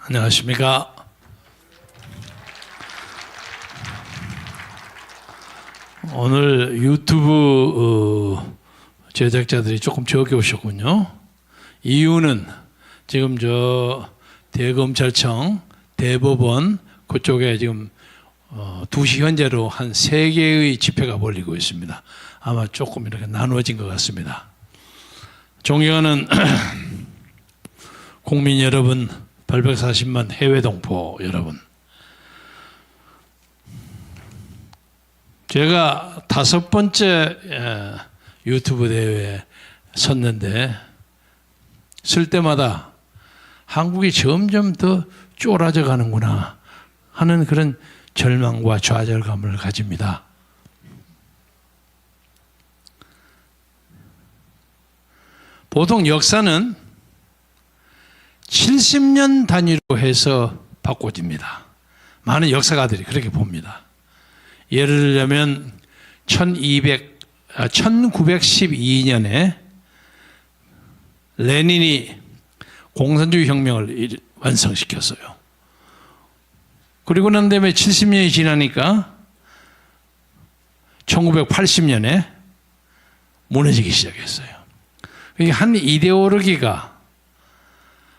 안녕하십니까. 오늘 유튜브 제작자들이 조금 적게 오셨군요. 이유는 지금 저 대검찰청, 대법원 그쪽에 지금 2시 현재로 한 3개의 집회가 벌리고 있습니다. 아마 조금 이렇게 나누어진 것 같습니다. 존경하는 국민 여러분, 840만 해외 동포 여러분, 제가 5번째 유튜브 대회에 섰는데 쓸 때마다 한국이 점점 더 쫄아져 가는구나 하는 그런 절망과 좌절감을 가집니다. 보통 역사는 70년 단위로 해서 바꿔집니다. 많은 역사가들이 그렇게 봅니다. 예를 들자면 1912년에 레닌이 공산주의 혁명을 완성시켰어요. 그리고 난 다음에 70년이 지나니까 1980년에 무너지기 시작했어요. 한 이데올로기가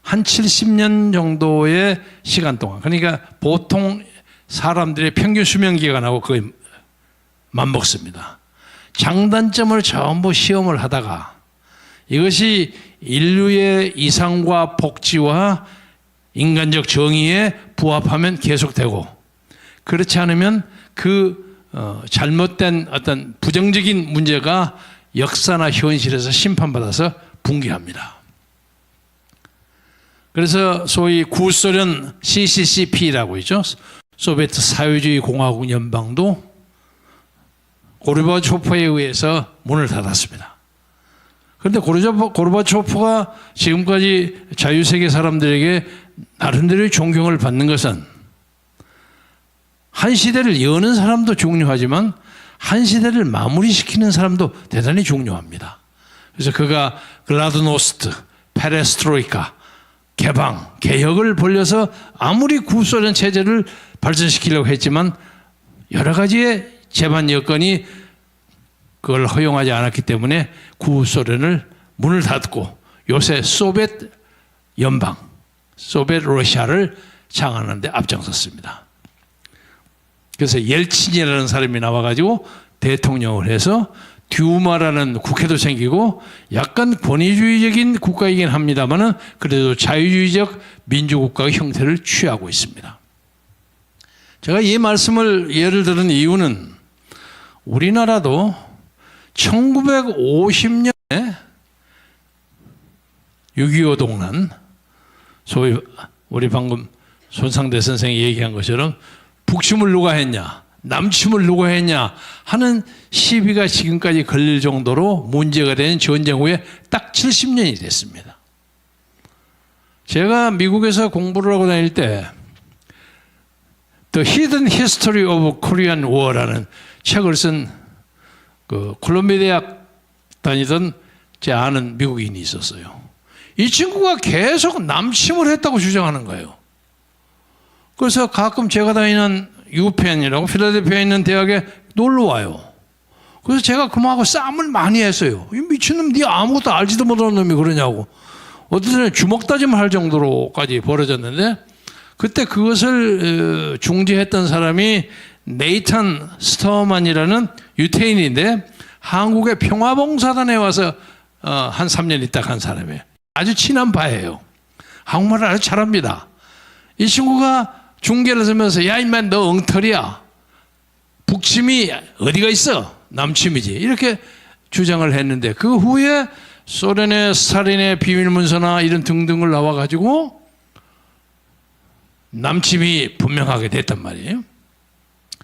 한 70년 정도의 시간 동안, 그러니까 보통 사람들의 평균 수명 기간하고 거의 맞먹습니다. 장단점을 전부 시험을 하다가 이것이 인류의 이상과 복지와 인간적 정의에 부합하면 계속되고, 그렇지 않으면 그 잘못된 어떤 부정적인 문제가 역사나 현실에서 심판받아서 붕괴합니다. 그래서 소위 구소련 CCCP라고 있죠. 소비에트 사회주의 공화국 연방도 고르바초프에 의해서 문을 닫았습니다. 그런데 고르바초프가 지금까지 자유세계 사람들에게 나름대로의 존경을 받는 것은 한 시대를 여는 사람도 중요하지만 한 시대를 마무리시키는 사람도 대단히 중요합니다. 그래서 그가 글라드노스트, 페레스트로이카, 개방, 개혁을 벌려서 아무리 구소련 체제를 발전시키려고 했지만 여러 가지의 제반 여건이 그걸 허용하지 않았기 때문에 구소련을 문을 닫고 요새 소비에트 연방, 소비에트 러시아를 창안하는 데 앞장섰습니다. 그래서 옐친이라는 사람이 나와가지고 대통령을 해서 듀마라는 국회도 생기고 약간 권위주의적인 국가이긴 합니다만은 그래도 자유주의적 민주국가의 형태를 취하고 있습니다. 제가 이 말씀을 예를 들은 이유는 우리나라도 1950년에 6.25 동란, 소위 우리 방금 손상대 선생이 얘기한 것처럼 북침을 누가 했냐, 남침을 누가 했냐 하는 시비가 지금까지 걸릴 정도로 문제가 된 전쟁 후에 딱 70년이 됐습니다. 제가 미국에서 공부를 하고 다닐 때 The Hidden History of Korean War라는 책을 쓴 그 콜롬비아 대학 다니던 제 아는 미국인이 있었어요. 이 친구가 계속 남침을 했다고 주장하는 거예요. 그래서 가끔 제가 다니는 유펜이라고 필라델피아에 있는 대학에 놀러 와요. 그래서 제가 그놈하고 싸움을 많이 했어요. 이 미친놈, 네 아무것도 알지도 못하는 놈이 그러냐고. 어떤 사람이 주먹 다짐을 할 정도로까지 벌어졌는데, 그때 그것을 중재했던 사람이 네이탄 스터만이라는 유태인인데 한국의 평화봉사단에 와서 한 3년 있다 간 사람이에요. 아주 친한 바예요. 한국말을 아주 잘합니다. 이 친구가 중계를 하면서 야 임마 너 엉터리야, 북침이 어디가 있어, 남침이지, 이렇게 주장을 했는데 그 후에 소련의 스탈린의 비밀문서나 이런 등등을 나와가지고 남침이 분명하게 됐단 말이에요.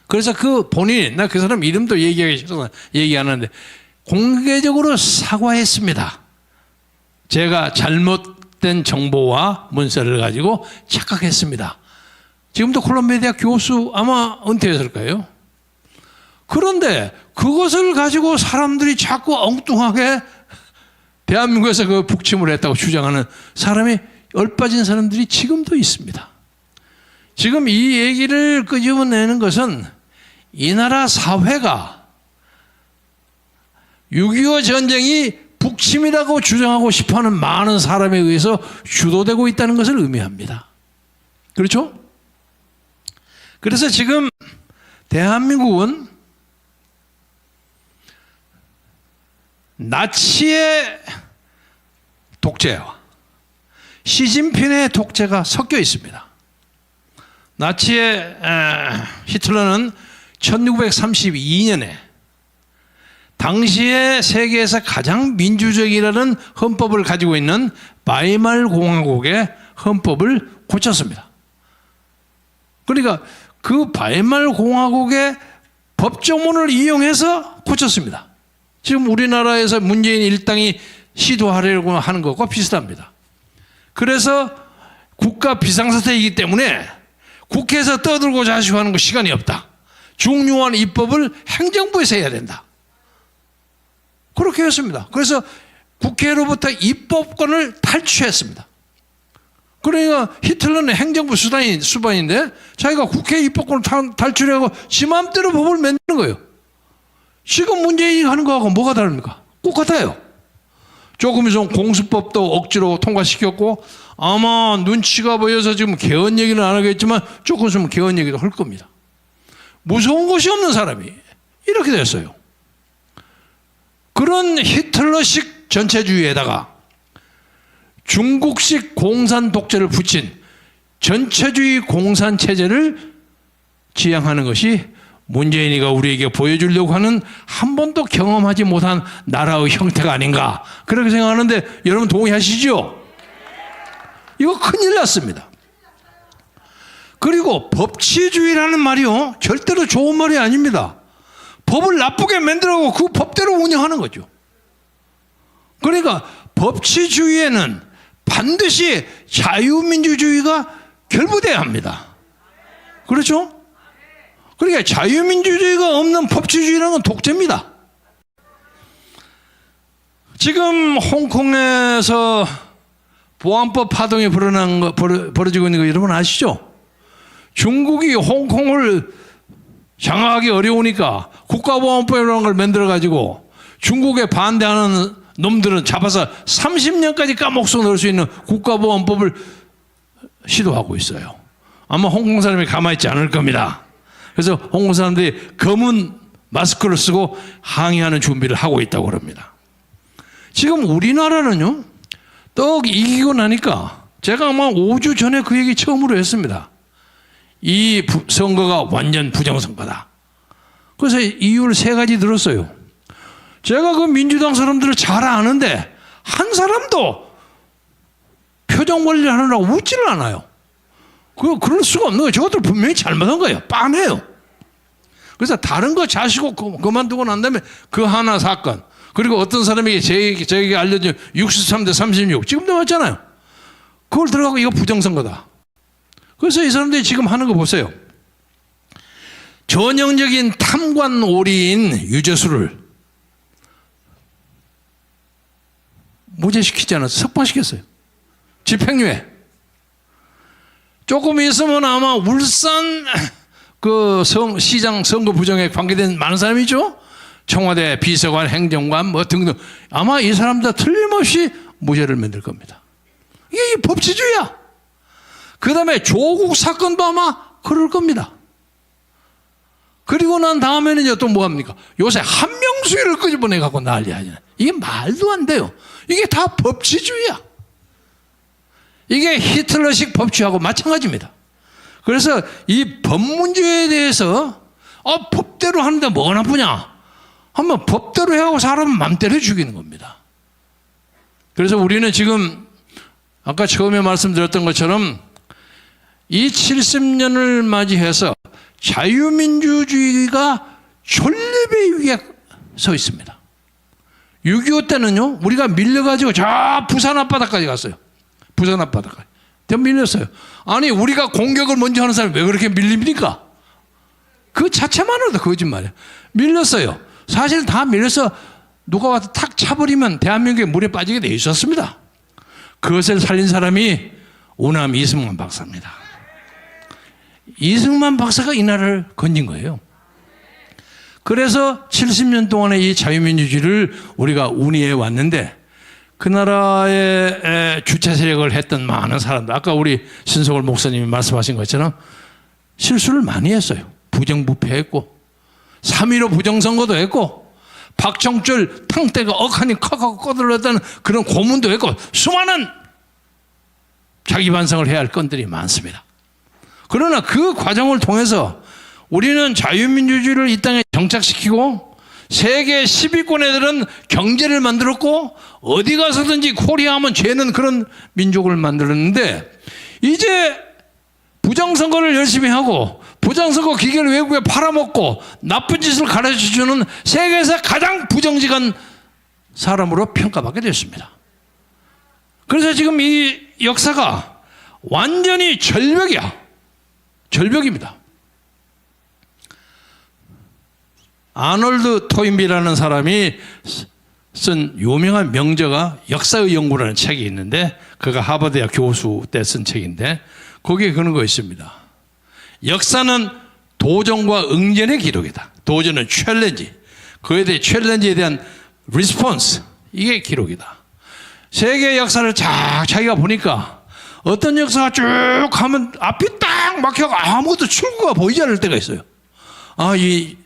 그래서 그 본인이, 나 그 사람 이름도 얘기하기 싫어서 얘기 안 하는데 공개적으로 사과했습니다. 제가 잘못된 정보와 문서를 가지고 착각했습니다. 지금도 콜롬비아 대학 교수 아마 은퇴했을 거예요. 그런데 그것을 가지고 사람들이 자꾸 엉뚱하게 대한민국에서 그 북침을 했다고 주장하는 사람이 얼빠진 사람들이 지금도 있습니다. 지금 이 얘기를 끄집어내는 것은 이 나라 사회가 6.25 전쟁이 북침이라고 주장하고 싶어하는 많은 사람에 의해서 주도되고 있다는 것을 의미합니다. 그렇죠? 그래서 지금 대한민국은 나치의 독재와 시진핑의 독재가 섞여 있습니다. 나치의 히틀러는 1932년에 당시에 세계에서 가장 민주적이라는 헌법을 가지고 있는 바이말 공화국의 헌법을 고쳤습니다. 그러니까 그 바이말 공화국의 법조문을 이용해서 고쳤습니다. 지금 우리나라에서 문재인 일당이 시도하려고 하는 것과 비슷합니다. 그래서 국가 비상사태이기 때문에 국회에서 떠들고 자시고 하는 거 시간이 없다. 중요한 입법을 행정부에서 해야 된다. 그렇게 했습니다. 그래서 국회로부터 입법권을 탈취했습니다. 그러니까 히틀러는 행정부 수반인데 자기가 국회 입법권을 탈취하고 지 마음대로 법을 만드는 거예요. 지금 문재인이 하는 거하고 뭐가 다릅니까? 똑같아요. 조금 좀 공수법도 억지로 통과시켰고 아마 눈치가 보여서 지금 개헌 얘기는 안 하겠지만 조금 있으면 개헌 얘기도 할 겁니다. 무서운 것이 없는 사람이 이렇게 됐어요. 그런 히틀러식 전체주의에다가 중국식 공산 독재를 붙인 전체주의 공산 체제를 지향하는 것이 문재인이가 우리에게 보여주려고 하는 한 번도 경험하지 못한 나라의 형태가 아닌가 그렇게 생각하는데 여러분 동의하시죠? 이거 큰일 났습니다. 그리고 법치주의라는 말이요 절대로 좋은 말이 아닙니다. 법을 나쁘게 만들어고 그 법대로 운영하는 거죠. 그러니까 법치주의에는 반드시 자유민주주의가 결부돼야 합니다. 그렇죠? 그러니까 자유민주주의가 없는 법치주의라는 건 독재입니다. 지금 홍콩에서 보안법 파동이 벌어지고 있는 거 여러분 아시죠? 중국이 홍콩을 장악하기 어려우니까 국가보안법이라는 걸 만들어가지고 중국에 반대하는 놈들은 잡아서 30년까지 까목서 넣을 수 있는 국가보안법을 시도하고 있어요. 아마 홍콩 사람이 가만히 있지 않을 겁니다. 그래서 홍콩 사람들이 검은 마스크를 쓰고 항의하는 준비를 하고 있다고 그럽니다. 지금 우리나라는요, 떡 이기고 나니까 제가 아마 5주 전에 그 얘기 처음으로 했습니다. 이 선거가 완전 부정선거다. 그래서 이유를 3가지 들었어요. 제가 그 민주당 사람들을 잘 아는데 한 사람도 표정 관리를 하느라고 웃지를 않아요. 그럴 수가 없는 거예요. 저것들 분명히 잘못한 거예요. 빤해요. 그래서 다른 거 자시고 그만두고 난 다음에 그 하나 사건 그리고 어떤 사람에게 저에게 알려준 63대 36 지금도 맞잖아요. 그걸 들어가고 이거 부정선거다. 그래서 이 사람들이 지금 하는 거 보세요. 전형적인 탐관 오리인 유재수를 무죄시키지 않았어요. 석방시켰어요. 집행유예. 조금 있으면 아마 울산 그 시장 선거 부정에 관계된 많은 사람이죠. 청와대 비서관, 행정관 뭐 등등. 아마 이 사람들 틀림없이 무죄를 만들 겁니다. 이게 법치주의야. 그 다음에 조국 사건도 아마 그럴 겁니다. 그리고 난 다음에는요 또 뭐합니까? 요새 한명수위를 끄집어내 갖고 난리 하잖아요. 이게 말도 안 돼요. 이게 다 법치주의야. 이게 히틀러식 법치하고 마찬가지입니다. 그래서 이 법 문제에 대해서 법대로 하는데 뭐가 나쁘냐? 하면 법대로 해가고 사람은 맘대로 죽이는 겁니다. 그래서 우리는 지금 아까 처음에 말씀드렸던 것처럼 이 70년을 맞이해서 자유민주주의가 존립의 위기에 서 있습니다. 6.25 때는요 우리가 밀려가지고 저 부산 앞바다까지 갔어요. 부산 앞바다까지. 밀렸어요. 아니 우리가 공격을 먼저 하는 사람이 왜 그렇게 밀립니까? 그 자체만으로도 거짓말이에요. 밀렸어요. 사실 다 밀려서 누가 와서 탁 차버리면 대한민국에 물에 빠지게 돼 있었습니다. 그것을 살린 사람이 우남 이승만 박사입니다. 이승만 박사가 이 나라를 건진 거예요. 그래서 70년 동안의 이 자유민주주의를 우리가 운이해 왔는데, 그 나라의 주체 세력을 했던 많은 사람들, 아까 우리 신석월 목사님이 말씀하신 것처럼 실수를 많이 했어요. 부정부패했고 3.15 부정선거도 했고 박정철 탕대가 억하니 컥하고 꺼들었다는 그런 고문도 했고 수많은 자기 반성을 해야 할 건들이 많습니다. 그러나 그 과정을 통해서 우리는 자유민주주의를 이 땅에 정착시키고 세계 10위권 애들은 경제를 만들었고 어디 가서든지 코리아 하면 죄는 그런 민족을 만들었는데, 이제 부정선거를 열심히 하고 부정선거 기계를 외국에 팔아먹고 나쁜 짓을 가르쳐주는 세계에서 가장 부정직한 사람으로 평가받게 됐습니다. 그래서 지금 이 역사가 완전히 절벽이야. 절벽입니다. 아놀드 토인비라는 사람이 쓴 유명한 명저가 역사의 연구라는 책이 있는데, 그가 하버드대학 교수 때 쓴 책인데 거기에 그런 거 있습니다. 역사는 도전과 응전의 기록이다. 도전은 챌린지, 그에 대해 챌린지에 대한 리스폰스, 이게 기록이다. 세계 역사를 자기가 보니까 어떤 역사가 쭉 가면 앞이 딱 막혀가 아무것도 출구가 보이지 않을 때가 있어요. 아, 이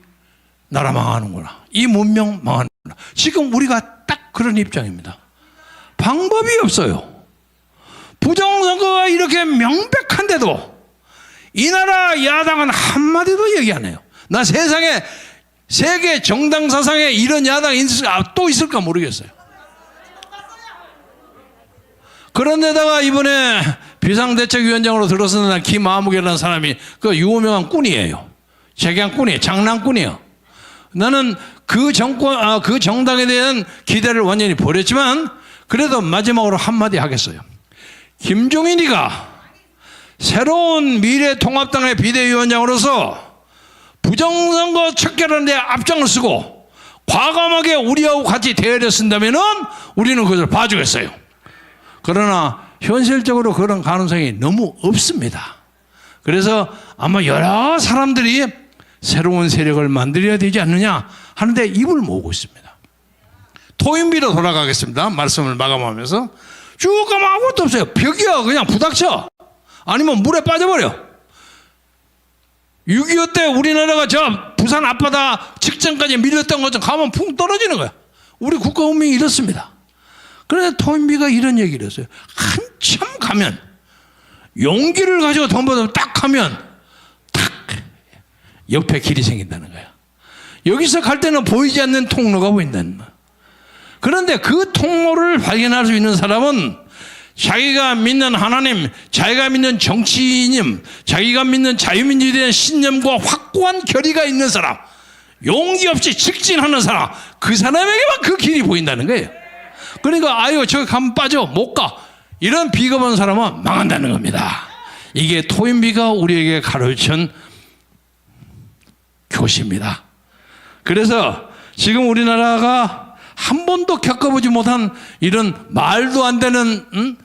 나라 망하는구나. 이 문명 망하는구나. 지금 우리가 딱 그런 입장입니다. 방법이 없어요. 부정선거가 이렇게 명백한데도 이 나라 야당은 한마디도 얘기 안 해요. 나 세상에 세계 정당 사상에 이런 야당이 또 있을까 모르겠어요. 그런데다가 이번에 비상대책위원장으로 들어서는 김아무개라는 사람이 그 유명한 꾼이에요. 재경꾼이에요. 장난꾼이에요. 나는 그 정권, 그 정당에 대한 기대를 완전히 버렸지만 그래도 마지막으로 한마디 하겠어요. 김종인이가 새로운 미래통합당의 비대위원장으로서 부정선거 척결하는 데 앞장을 쓰고 과감하게 우리하고 같이 대열에 쓴다면 우리는 그것을 봐주겠어요. 그러나 현실적으로 그런 가능성이 너무 없습니다. 그래서 아마 여러 사람들이 새로운 세력을 만들어야 되지 않느냐 하는데 입을 모으고 있습니다. 토인비로 돌아가겠습니다. 말씀을 마감하면서 쭉 가면 아무것도 없어요. 벽이야. 그냥 부닥쳐. 아니면 물에 빠져버려. 6.25 때 우리나라가 저 부산 앞바다 직전까지 밀렸던 것처럼 가면 푹 떨어지는 거야. 우리 국가 운명이 이렇습니다. 그런데 토인비가 이런 얘기를 했어요. 한참 가면 용기를 가지고 덤벼서 딱 하면 탁 옆에 길이 생긴다는 거야. 여기서 갈 때는 보이지 않는 통로가 보인다는 거야. 그런데 그 통로를 발견할 수 있는 사람은 자기가 믿는 하나님, 자기가 믿는 정치인, 자기가 믿는 자유민주주의에 대한 신념과 확고한 결의가 있는 사람, 용기 없이 직진하는 사람, 그 사람에게만 그 길이 보인다는 거예요. 그러니까 아유 저기 가면 빠져 못 가, 이런 비겁한 사람은 망한다는 겁니다. 이게 토인비가 우리에게 가르친 교시입니다. 그래서 지금 우리나라가 한 번도 겪어보지 못한 이런 말도 안 되는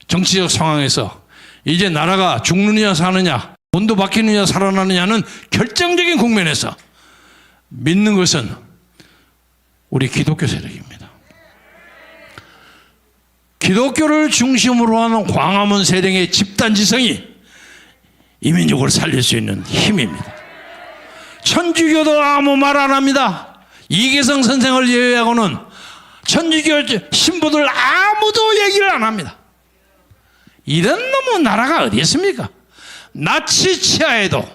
정치적 상황에서 이제 나라가 죽느냐 사느냐, 돈도 바뀌느냐 살아나느냐는 결정적인 국면에서 믿는 것은 우리 기독교 세력입니다. 기독교를 중심으로 하는 광화문 세력의 집단지성이 이 민족을 살릴 수 있는 힘입니다. 천주교도 아무 말 안 합니다. 이계성 선생을 제외하고는 천주교 신부들 아무도 얘기를 안 합니다. 이런 놈의 나라가 어디 있습니까? 나치 치하에도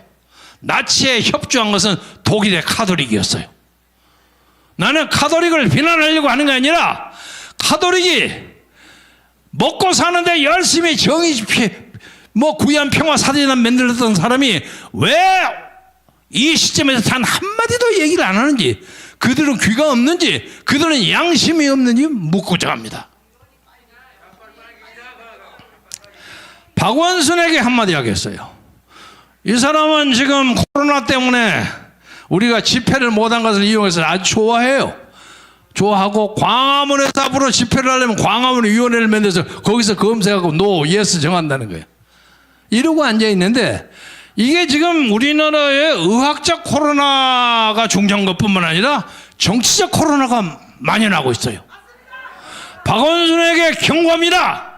나치에 협조한 것은 독일의 카톨릭이었어요. 나는 카톨릭을 비난하려고 하는 게 아니라 카톨릭이 먹고 사는데 열심히 정의 구한 평화 사진을 만들었던 사람이 왜 이 시점에서 단 한마디도 얘기를 안 하는지, 그들은 귀가 없는지, 그들은 양심이 없는지 묻고자 합니다. 박원순에게 한마디 하겠어요. 이 사람은 지금 코로나 때문에 우리가 집회를 못한 것을 이용해서 아주 좋아해요. 좋아하고 광화문에서 앞으로 집회를 하려면 광화문 위원회를 만들어서 거기서 검색하고 노, 예스 정한다는 거예요. 이러고 앉아 있는데 이게 지금 우리나라의 의학적 코로나가 중요한 것뿐만 아니라 정치적 코로나가 만연하고 있어요. 박원순에게 경고합니다.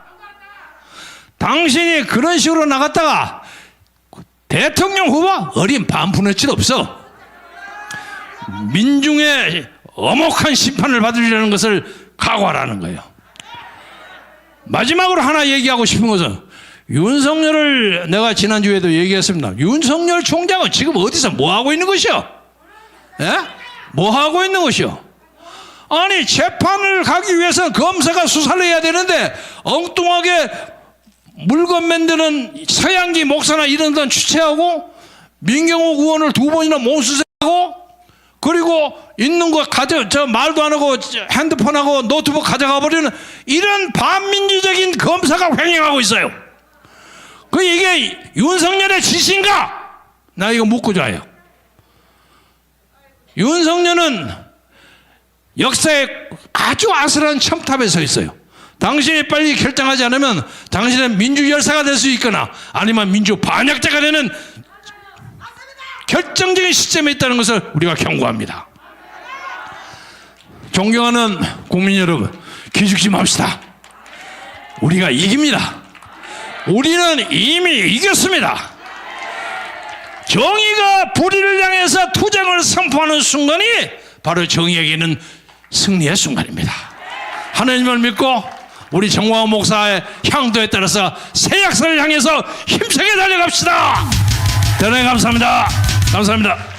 당신이 그런 식으로 나갔다가 대통령 후보 어린 반푼어칠 없어. 민중의 엄혹한 심판을 받으리라는 것을 각오하라는 거예요. 마지막으로 하나 얘기하고 싶은 것은 윤석열을 내가 지난주에도 얘기했습니다. 윤석열 총장은 지금 어디서 뭐 하고 있는 것이요? 예? 뭐 하고 있는 것이요? 아니 재판을 가기 위해서는 검사가 수사를 해야 되는데 엉뚱하게 물건 만드는 서양기 목사나 이런 데는 주최하고 민경욱 의원을 2번이나 몸수색하고 그리고 있는 거 말도 안 하고 핸드폰하고 노트북 가져가 버리는 이런 반민주적인 검사가 횡행하고 있어요. 이게 윤석열의 짓인가? 나 이거 묻고 자요. 윤석열은 역사의 아주 아슬한 첨탑에 서 있어요. 당신이 빨리 결정하지 않으면 당신은 민주 열사가 될 수 있거나 아니면 민주 반역자가 되는 결정적인 시점에 있다는 것을 우리가 경고합니다. 존경하는 국민 여러분, 기죽지 맙시다. 우리가 이깁니다. 우리는 이미 이겼습니다. 정의가 불의를 향해서 투쟁을 선포하는 순간이 바로 정의에게는 승리의 순간입니다. 하나님을 믿고 우리 정광훈 목사의 향도에 따라서 새 역사를 향해서 힘차게 달려갑시다. 대단히 감사합니다. 감사합니다.